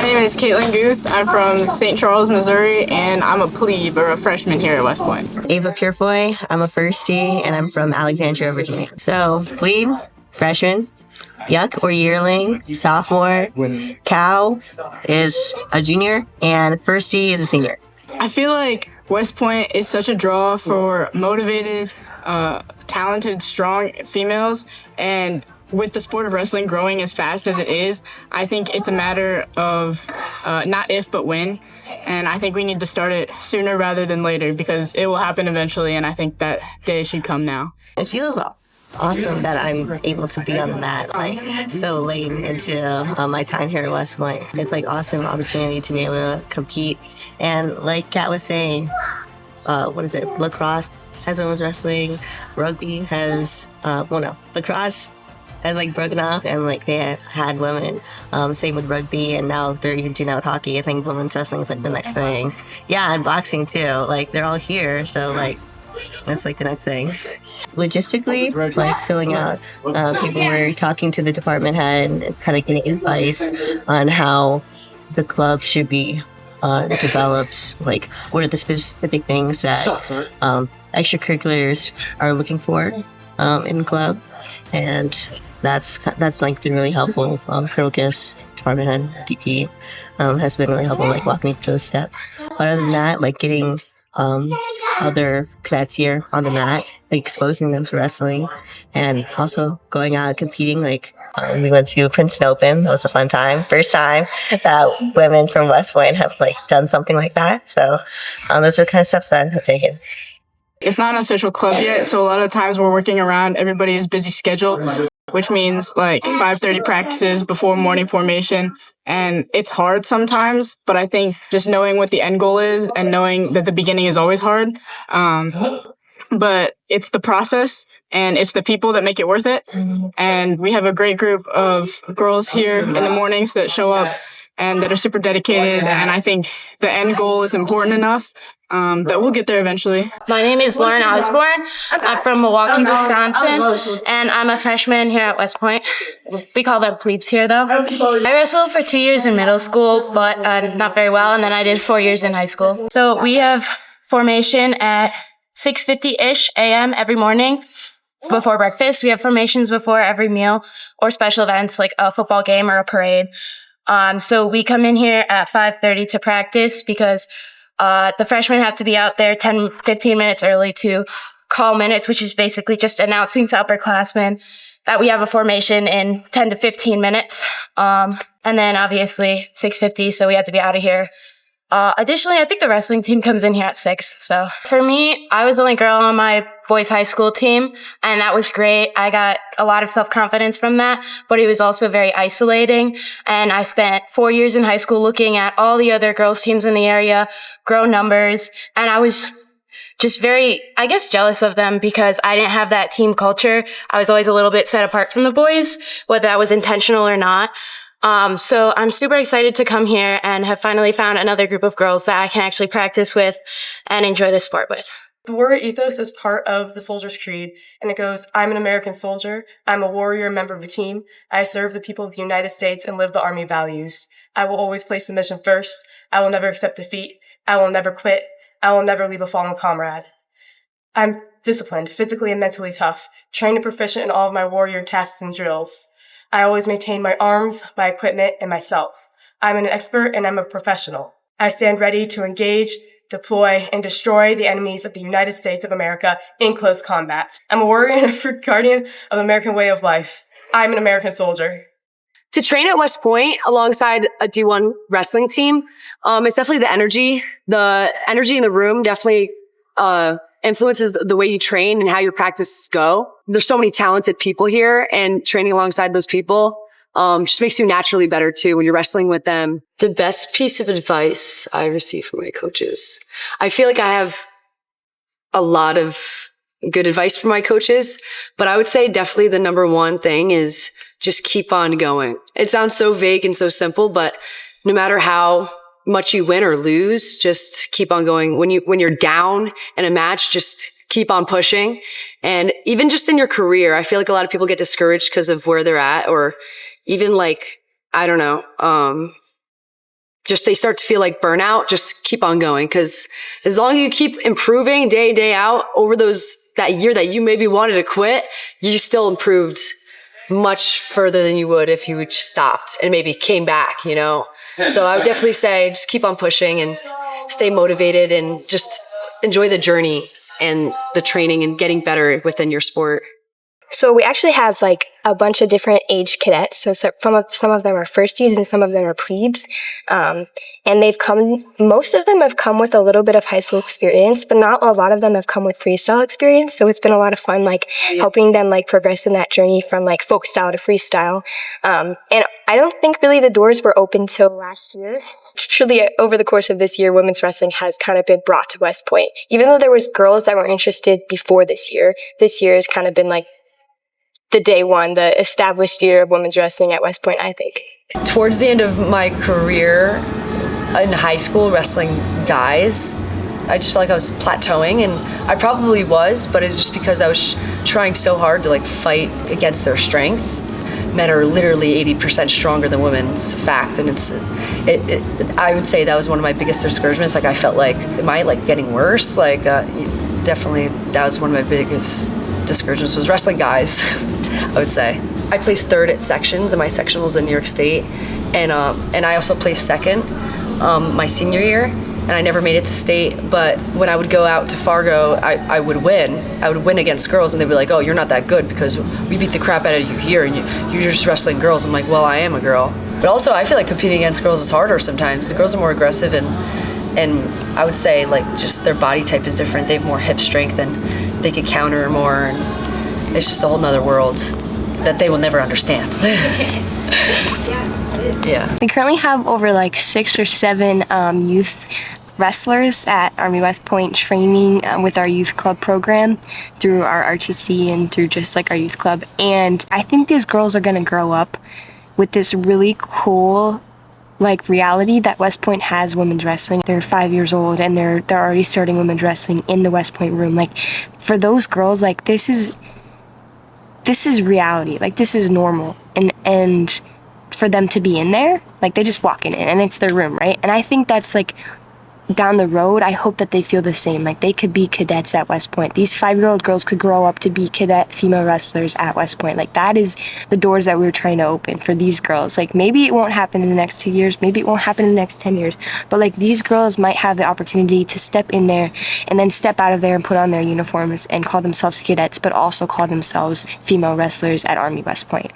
name is Caitlin Guth. I'm from St. Charles, Missouri, and I'm a plebe or a freshman here at West Point. Ava Purefoy. I'm a firstie, and I'm from Alexandria, Virginia. So, plebe, freshman, yuck or yearling, sophomore, cow is a junior, and firstie is a senior. I feel like West Point is such a draw for motivated, talented, strong females, and with the sport of wrestling growing as fast as it is, I think it's a matter of not if, but when. And I think we need to start it sooner rather than later because it will happen eventually, and I think that day should come now. It feels awesome that I'm able to be on the mat like so late into my time here at West Point. It's like awesome opportunity to be able to compete. And like Kat was saying, lacrosse has women's wrestling, rugby has, lacrosse has like broken up and like they had women, same with rugby, and now they're even doing that with hockey. I think women's wrestling is like the next thing. Yeah, and boxing too. Like they're all here, so like that's like the next thing. Logistically, like filling out paperwork, talking to the department head, and kind of getting advice on how the club should be developed. Like what are the specific things that extracurriculars are looking for in the club, and that's like been really helpful. Crocus, department head, DP has been really helpful, like walking me through those steps. But other than that, like getting other cadets here on the mat, like exposing them to wrestling, and also going out and competing. Like we went to Princeton Open. That was a fun time. First time that women from West Point have like done something like that. So those are kind of steps that I've taken. It's not an official club yet, so a lot of times we're working around everybody's busy schedule, which means like 5:30 practices before morning formation. And it's hard sometimes, but I think just knowing what the end goal is and knowing that the beginning is always hard, but it's the process and it's the people that make it worth it. And we have a great group of girls here in the mornings that show up and that are super dedicated. And I think the end goal is important enough that we'll get there eventually. My name is Lauren Osborne. I'm from Milwaukee, Wisconsin, and I'm a freshman here at West Point. We call them plebes here, though. I wrestled for 2 years in middle school, but not very well, and then I did 4 years in high school. So we have formation at 6:50-ish a.m. every morning before breakfast. We have formations before every meal or special events like a football game or a parade. So we come in here at 5:30 to practice because the freshmen have to be out there 10-15 minutes early to call minutes, which is basically just announcing to upperclassmen that we have a formation in 10 to 15 minutes. And then obviously 6:50, so we have to be out of here. Additionally, I think the wrestling team comes in here at 6. So for me, I was the only girl on my boys high school team, and that was great. I got a lot of self-confidence from that, but it was also very isolating. And I spent 4 years in high school looking at all the other girls teams in the area, grow numbers, and I was just very, I guess, jealous of them because I didn't have that team culture. I was always a little bit set apart from the boys, whether that was intentional or not. So I'm super excited to come here and have finally found another group of girls that I can actually practice with and enjoy this sport with. The warrior ethos is part of the soldier's creed, and it goes, I'm an American soldier, I'm a warrior, member of a team, I serve the people of the United States and live the Army values. I will always place the mission first, I will never accept defeat, I will never quit, I will never leave a fallen comrade. I'm disciplined, physically and mentally tough, trained and proficient in all of my warrior tasks and drills. I always maintain my arms, my equipment, and myself. I'm an expert and I'm a professional. I stand ready to engage, deploy, and destroy the enemies of the United States of America in close combat. I'm a warrior and a guardian of the American way of life. I'm an American soldier. To train at West Point alongside a D1 wrestling team, it's definitely the energy. The energy in the room definitely influences the way you train and how your practices go. There's so many talented people here, and training alongside those people just makes you naturally better too when you're wrestling with them. The best piece of advice I receive from my coaches. I feel like I have a lot of good advice from my coaches, but I would say definitely the number one thing is just keep on going. It sounds so vague and so simple, but no matter how much you win or lose, just keep on going. When you're down in a match, just keep on pushing. And even just in your career, I feel like a lot of people get discouraged because of where they're at, or even like, I don't know, just they start to feel like burnout, just keep on going. Because as long as you keep improving day out over that year that you maybe wanted to quit, you still improved much further than you would if you just stopped and maybe came back, you know? So I would definitely say just keep on pushing and stay motivated and just enjoy the journey and the training and getting better within your sport. So we actually have like a bunch of different age cadets. So some of them are firsties and some of them are plebes. And most of them have come with a little bit of high school experience, but not a lot of them have come with freestyle experience. So it's been a lot of fun, like helping them like progress in that journey from like folk style to freestyle. And I don't think really the doors were open till last year. Truly, over the course of this year, women's wrestling has kind of been brought to West Point. Even though there was girls that were interested before this year has kind of been like the day one, the established year of women's wrestling at West Point, I think. Towards the end of my career in high school wrestling guys, I just felt like I was plateauing, and I probably was, but it's just because I was trying so hard to like fight against their strength. Men are literally 80% stronger than women. It's a fact, and I would say that was one of my biggest discouragements. Like I felt like, am I like getting worse? Like definitely that was one of my biggest discouragements was wrestling guys. I would say I placed third at sections, and my section was in New York State, and I also placed second my senior year, and I never made it to state. But when I would go out to Fargo, I would win. I would win against girls, and they'd be like, "Oh, you're not that good because we beat the crap out of you here, and you're just wrestling girls." I'm like, "Well, I am a girl." But also, I feel like competing against girls is harder sometimes. The girls are more aggressive, and I would say like just their body type is different. They have more hip strength, and they could counter more, and it's just a whole nother world that they will never understand. Yeah. We currently have over like 6 or 7 youth wrestlers at Army West Point training with our youth club program through our RTC and through just like our youth club. And I think these girls are going to grow up with this really cool like reality that West Point has women's wrestling. They're 5 years old and they're already starting women's wrestling in the West Point room. Like for those girls, like this is reality. Like this is normal. And for them to be in there, like they just walk in and it's their room, right? And I think that's like down the road, I hope that they feel the same. Like they could be cadets at West Point. These 5-year-old girls could grow up to be cadet female wrestlers at West Point. Like that is the doors that we're trying to open for these girls. Like maybe it won't happen in the next 2 years. Maybe it won't happen in the next 10 years. But like these girls might have the opportunity to step in there and then step out of there and put on their uniforms and call themselves cadets, but also call themselves female wrestlers at Army West Point.